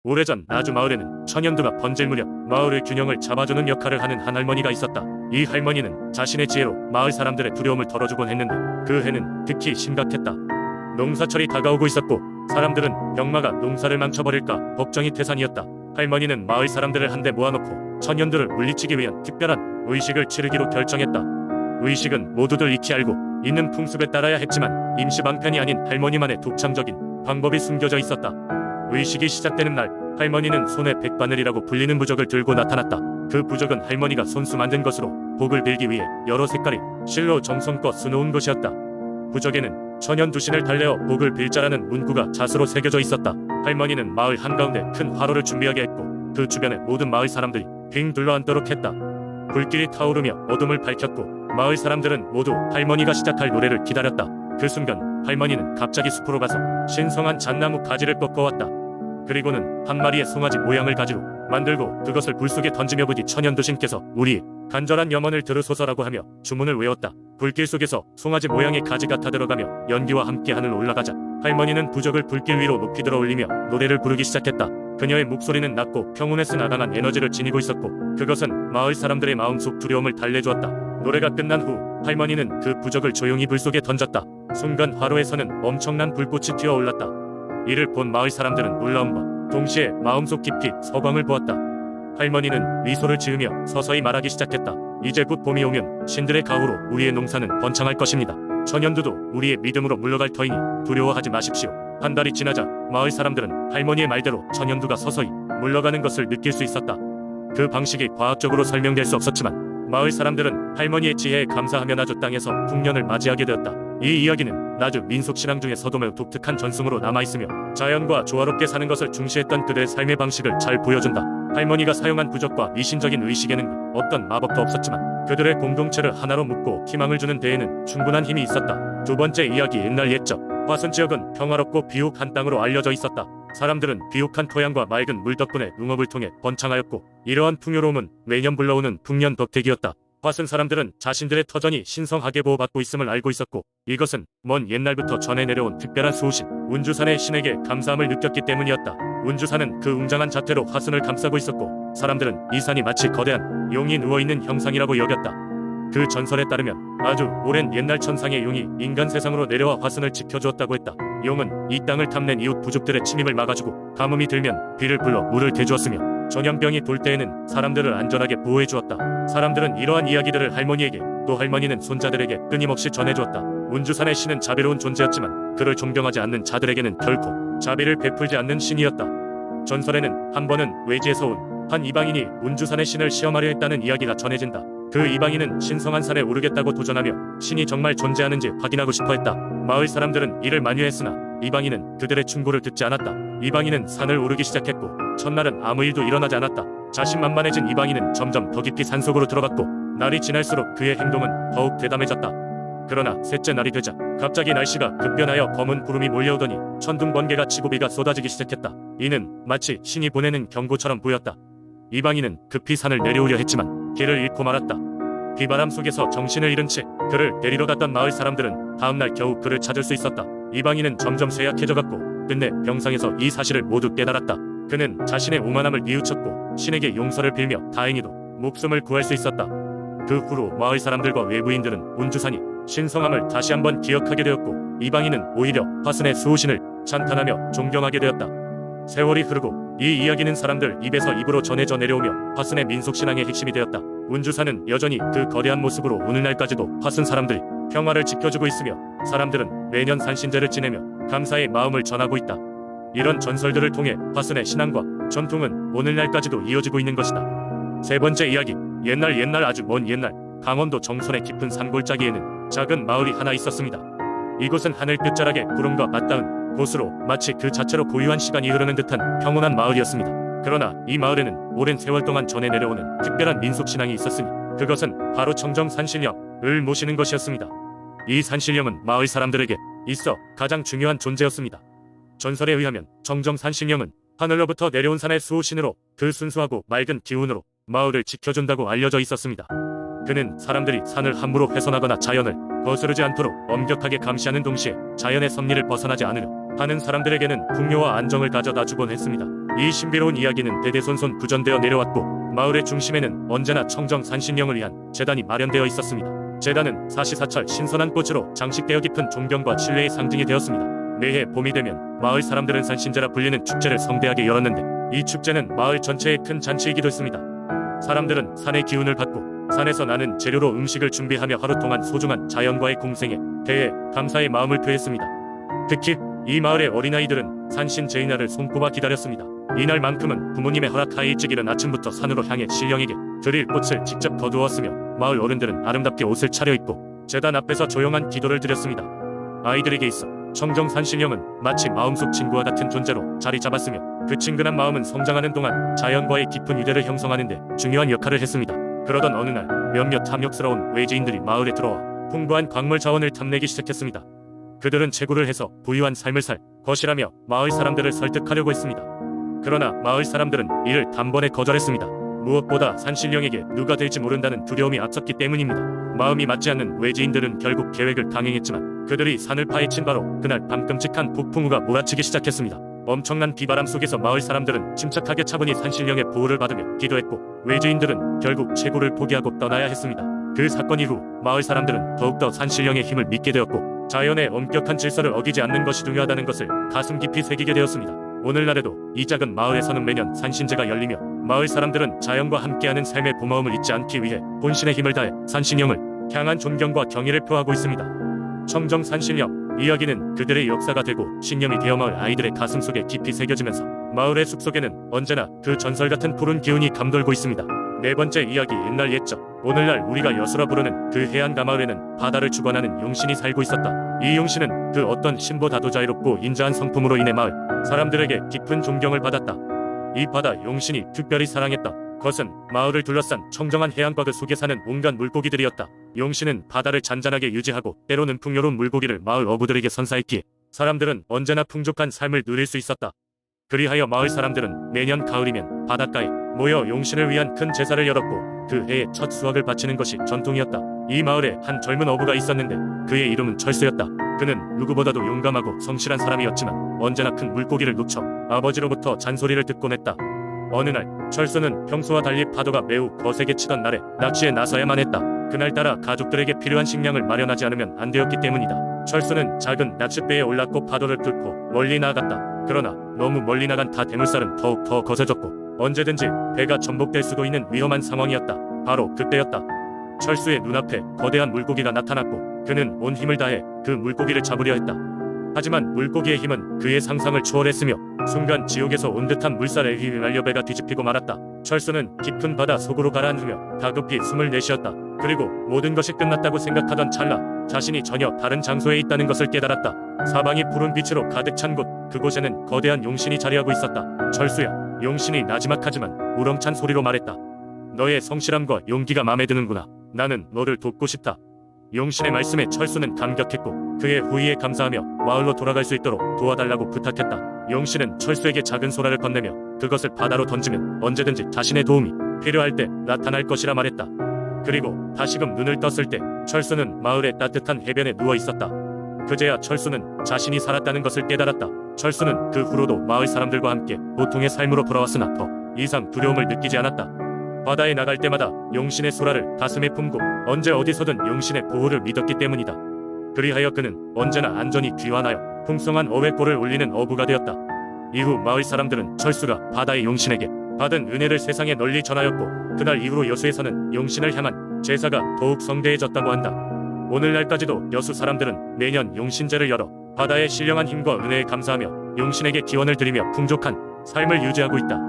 오래전 나주 마을에는 천연두가 번질 무렵 마을의 균형을 잡아주는 역할을 하는 한 할머니가 있었다. 이 할머니는 자신의 지혜로 마을 사람들의 두려움을 덜어주곤 했는데 그 해는 특히 심각했다. 농사철이 다가오고 있었고 사람들은 병마가 농사를 망쳐버릴까 걱정이 태산이었다. 할머니는 마을 사람들을 한데 모아놓고 천연두를 물리치기 위한 특별한 의식을 치르기로 결정했다. 의식은 모두들 익히 알고 있는 풍습에 따라야 했지만 임시방편이 아닌 할머니만의 독창적인 방법이 숨겨져 있었다. 의식이 시작되는 날 할머니는 손에 백바늘이라고 불리는 부적을 들고 나타났다. 그 부적은 할머니가 손수 만든 것으로 복을 빌기 위해 여러 색깔의 실로 정성껏 수놓은 것이었다. 부적에는 천연두신을 달래어 복을 빌자라는 문구가 자수로 새겨져 있었다. 할머니는 마을 한가운데 큰 화로를 준비하게 했고 그 주변에 모든 마을 사람들이 빙 둘러앉도록 했다. 불길이 타오르며 어둠을 밝혔고 마을 사람들은 모두 할머니가 시작할 노래를 기다렸다. 그 순간 할머니는 갑자기 숲으로 가서 신성한 잣나무 가지를 꺾어왔다. 그리고는 한 마리의 송아지 모양을 가지로 만들고 그것을 불 속에 던지며 부디 천연두신께서 우리의 간절한 염원을 들으소서라고 하며 주문을 외웠다. 불길 속에서 송아지 모양의 가지가 타들어가며 연기와 함께 하늘 올라가자 할머니는 부적을 불길 위로 높이 들어 올리며 노래를 부르기 시작했다. 그녀의 목소리는 낮고 평온에 나강한 에너지를 지니고 있었고 그것은 마을 사람들의 마음속 두려움을 달래주었다. 노래가 끝난 후 할머니는 그 부적을 조용히 불 속에 던졌다. 순간 화로에서는 엄청난 불꽃이 튀어올랐다. 이를 본 마을 사람들은 놀라움과 동시에 마음속 깊이 서광을 보았다. 할머니는 미소를 지으며 서서히 말하기 시작했다. 이제 곧 봄이 오면 신들의 가호로 우리의 농사는 번창할 것입니다. 천연두도 우리의 믿음으로 물러갈 터이니 두려워하지 마십시오. 한 달이 지나자 마을 사람들은 할머니의 말대로 천연두가 서서히 물러가는 것을 느낄 수 있었다. 그 방식이 과학적으로 설명될 수 없었지만 마을 사람들은 할머니의 지혜에 감사하며 나주 땅에서 풍년을 맞이하게 되었다. 이 이야기는 나주 민속신앙 중에서도 매우 독특한 전승으로 남아있으며 자연과 조화롭게 사는 것을 중시했던 그들의 삶의 방식을 잘 보여준다. 할머니가 사용한 부적과 미신적인 의식에는 어떤 마법도 없었지만 그들의 공동체를 하나로 묶고 희망을 주는 데에는 충분한 힘이 있었다. 두 번째 이야기. 옛날 옛적 화순 지역은 평화롭고 비옥한 땅으로 알려져 있었다. 사람들은 비옥한 토양과 맑은 물 덕분에 농업을 통해 번창하였고 이러한 풍요로움은 매년 불러오는 풍년 덕택이었다. 화순 사람들은 자신들의 터전이 신성하게 보호받고 있음을 알고 있었고 이것은 먼 옛날부터 전해 내려온 특별한 수호신 운주산의 신에게 감사함을 느꼈기 때문이었다. 운주산은 그 웅장한 자태로 화순을 감싸고 있었고 사람들은 이 산이 마치 거대한 용이 누워있는 형상이라고 여겼다. 그 전설에 따르면 아주 오랜 옛날 천상의 용이 인간 세상으로 내려와 화순을 지켜주었다고 했다. 용은 이 땅을 탐낸 이웃 부족들의 침입을 막아주고 가뭄이 들면 비를 불러 물을 대주었으며 전염병이 돌 때에는 사람들을 안전하게 보호해 주었다. 사람들은 이러한 이야기들을 할머니에게 또 할머니는 손자들에게 끊임없이 전해주었다. 운주산의 신은 자비로운 존재였지만 그를 존경하지 않는 자들에게는 결코 자비를 베풀지 않는 신이었다. 전설에는 한 번은 외지에서 온 한 이방인이 운주산의 신을 시험하려 했다는 이야기가 전해진다. 그 이방인은 신성한 산에 오르겠다고 도전하며 신이 정말 존재하는지 확인하고 싶어 했다. 마을 사람들은 이를 만류했으나 이방인은 그들의 충고를 듣지 않았다. 이방인은 산을 오르기 시작했고 첫날은 아무 일도 일어나지 않았다. 자신만만해진 이방인은 점점 더 깊이 산속으로 들어갔고 날이 지날수록 그의 행동은 더욱 대담해졌다. 그러나 셋째 날이 되자 갑자기 날씨가 급변하여 검은 구름이 몰려오더니 천둥 번개가 치고 비가 쏟아지기 시작했다. 이는 마치 신이 보내는 경고처럼 보였다. 이방인은 급히 산을 내려오려 했지만 길을 잃고 말았다. 비바람 속에서 정신을 잃은 채 그를 데리러 갔던 마을 사람들은 다음날 겨우 그를 찾을 수 있었다. 이방인은 점점 쇠약해져갔고 끝내 병상에서 이 사실을 모두 깨달았다. 그는 자신의 오만함을 뉘우쳤고 신에게 용서를 빌며 다행히도 목숨을 구할 수 있었다. 그 후로 마을 사람들과 외부인들은 운주산이 신성함을 다시 한번 기억하게 되었고 이방인은 오히려 화순의 수호신을 찬탄하며 존경하게 되었다. 세월이 흐르고 이 이야기는 사람들 입에서 입으로 전해져 내려오며 화순의 민속신앙의 핵심이 되었다. 운주산은 여전히 그 거대한 모습으로 오늘날까지도 화순 사람들이 평화를 지켜주고 있으며 사람들은 매년 산신제를 지내며 감사의 마음을 전하고 있다. 이런 전설들을 통해 화순의 신앙과 전통은 오늘날까지도 이어지고 있는 것이다. 세 번째 이야기. 옛날 아주 먼 옛날 강원도 정선의 깊은 산골짜기에는 작은 마을이 하나 있었습니다. 이곳은 하늘 끝자락에 구름과 맞닿은 곳으로 마치 그 자체로 고유한 시간이 흐르는 듯한 평온한 마을이었습니다. 그러나 이 마을에는 오랜 세월 동안 전해 내려오는 특별한 민속신앙이 있었으니 그것은 바로 청정 산신령을 모시는 것이었습니다. 이 산신령은 마을 사람들에게 있어 가장 중요한 존재였습니다. 전설에 의하면 청정 산신령은 하늘로부터 내려온 산의 수호신으로 그 순수하고 맑은 기운으로 마을을 지켜준다고 알려져 있었습니다. 그는 사람들이 산을 함부로 훼손하거나 자연을 거스르지 않도록 엄격하게 감시하는 동시에 자연의 섭리를 벗어나지 않으려 하는 사람들에게는 풍요와 안정을 가져다 주곤 했습니다. 이 신비로운 이야기는 대대손손 구전되어 내려왔고 마을의 중심에는 언제나 청정 산신령을 위한 제단이 마련되어 있었습니다. 제단은 사시사철 신선한 꽃으로 장식되어 깊은 존경과 신뢰의 상징이 되었습니다. 매해 봄이 되면 마을 사람들은 산신제라 불리는 축제를 성대하게 열었는데 이 축제는 마을 전체의 큰 잔치이기도 했습니다. 사람들은 산의 기운을 받고 산에서 나는 재료로 음식을 준비하며 하루 동안 소중한 자연과의 공생에 대해 감사의 마음을 표했습니다. 특히 이 마을의 어린아이들은 산신 제이날을 손꼽아 기다렸습니다. 이날만큼은 부모님의 허락하에 일찍 일은 아침부터 산으로 향해 신령에게 드릴 꽃을 직접 거두었으며 마을 어른들은 아름답게 옷을 차려입고 제단 앞에서 조용한 기도를 드렸습니다. 아이들에게 있어 청정 산신령은 마치 마음속 친구와 같은 존재로 자리 잡았으며 그 친근한 마음은 성장하는 동안 자연과의 깊은 유대를 형성하는 데 중요한 역할을 했습니다. 그러던 어느 날 몇몇 탐욕스러운 외지인들이 마을에 들어와 풍부한 광물 자원을 탐내기 시작했습니다. 그들은 채굴을 해서 부유한 삶을 살 것이라며 마을 사람들을 설득하려고 했습니다. 그러나 마을 사람들은 이를 단번에 거절했습니다. 무엇보다 산신령에게 누가 될지 모른다는 두려움이 앞섰기 때문입니다. 마음이 맞지 않는 외지인들은 결국 계획을 강행했지만 그들이 산을 파헤친 바로 그날 밤 끔찍한 폭풍우가 몰아치기 시작했습니다. 엄청난 비바람 속에서 마을 사람들은 침착하게 차분히 산신령의 보호를 받으며 기도했고 외지인들은 결국 채굴을 포기하고 떠나야 했습니다. 그 사건 이후 마을 사람들은 더욱더 산신령의 힘을 믿게 되었고 자연의 엄격한 질서를 어기지 않는 것이 중요하다는 것을 가슴 깊이 새기게 되었습니다. 오늘날에도 이 작은 마을에서는 매년 산신제가 열리며 마을 사람들은 자연과 함께하는 삶의 고마움을 잊지 않기 위해 본신의 힘을 다해 산신령을 향한 존경과 경의를 표하고 있습니다. 청정 산신령 이야기는 그들의 역사가 되고 신념이 되어 마을 아이들의 가슴 속에 깊이 새겨지면서 마을의 숲속에는 언제나 그 전설 같은 푸른 기운이 감돌고 있습니다. 네 번째 이야기 옛날 옛적 오늘날 우리가 여수라 부르는 그 해안가 마을에는 바다를 주관하는 용신이 살고 있었다. 이 용신은 그 어떤 신보다도 자유롭고 인자한 성품으로 인해 마을 사람들에게 깊은 존경을 받았다. 이 바다 용신이 특별히 사랑했다 것은 마을을 둘러싼 청정한 해안과 그 속에 사는 온갖 물고기들이었다. 용신은 바다를 잔잔하게 유지하고 때로는 풍요로운 물고기를 마을 어부들에게 선사했기에 사람들은 언제나 풍족한 삶을 누릴 수 있었다. 그리하여 마을 사람들은 매년 가을이면 바닷가에 모여 용신을 위한 큰 제사를 열었고 그 해의 첫 수확을 바치는 것이 전통이었다. 이 마을에 한 젊은 어부가 있었는데 그의 이름은 철수였다. 그는 누구보다도 용감하고 성실한 사람이었지만 언제나 큰 물고기를 놓쳐 아버지로부터 잔소리를 듣곤 했다. 어느 날 철수는 평소와 달리 파도가 매우 거세게 치던 날에 낚시에 나서야만 했다. 그날따라 가족들에게 필요한 식량을 마련하지 않으면 안 되었기 때문이다. 철수는 작은 낚싯배에 올랐고 파도를 뚫고 멀리 나갔다. 그러나 너무 멀리 나간 다 대물살은 더욱 더 거세졌고 언제든지 배가 전복될 수도 있는 위험한 상황이었다. 바로 그때였다. 철수의 눈앞에 거대한 물고기가 나타났고 그는 온 힘을 다해 그 물고기를 잡으려 했다. 하지만 물고기의 힘은 그의 상상을 초월했으며 순간 지옥에서 온 듯한 물살에 휘말려 배가 뒤집히고 말았다. 철수는 깊은 바다 속으로 가라앉으며 다급히 숨을 내쉬었다. 그리고 모든 것이 끝났다고 생각하던 찰나 자신이 전혀 다른 장소에 있다는 것을 깨달았다. 사방이 푸른 빛으로 가득 찬 곳 그곳에는 거대한 용신이 자리하고 있었다. 철수야. 용신이 나지막하지만 우렁찬 소리로 말했다. 너의 성실함과 용기가 마음에 드는구나. 나는 너를 돕고 싶다. 용신의 말씀에 철수는 감격했고 그의 후위에 감사하며 마을로 돌아갈 수 있도록 도와달라고 부탁했다. 용신은 철수에게 작은 소라를 건네며 그것을 바다로 던지면 언제든지 자신의 도움이 필요할 때 나타날 것이라 말했다. 그리고 다시금 눈을 떴을 때 철수는 마을의 따뜻한 해변에 누워 있었다. 그제야 철수는 자신이 살았다는 것을 깨달았다. 철수는 그 후로도 마을 사람들과 함께 보통의 삶으로 돌아왔으나 더 이상 두려움을 느끼지 않았다. 바다에 나갈 때마다 용신의 소라를 가슴에 품고 언제 어디서든 용신의 보호를 믿었기 때문이다. 그리하여 그는 언제나 안전이 귀환하여 풍성한 어획보를 올리는 어부가 되었다. 이후 마을 사람들은 철수가 바다의 용신에게 받은 은혜를 세상에 널리 전하였고 그날 이후로 여수에서는 용신을 향한 제사가 더욱 성대해졌다고 한다. 오늘날까지도 여수 사람들은 매년 용신제를 열어 바다의 신령한 힘과 은혜에 감사하며 용신에게 기원을 드리며 풍족한 삶을 유지하고 있다.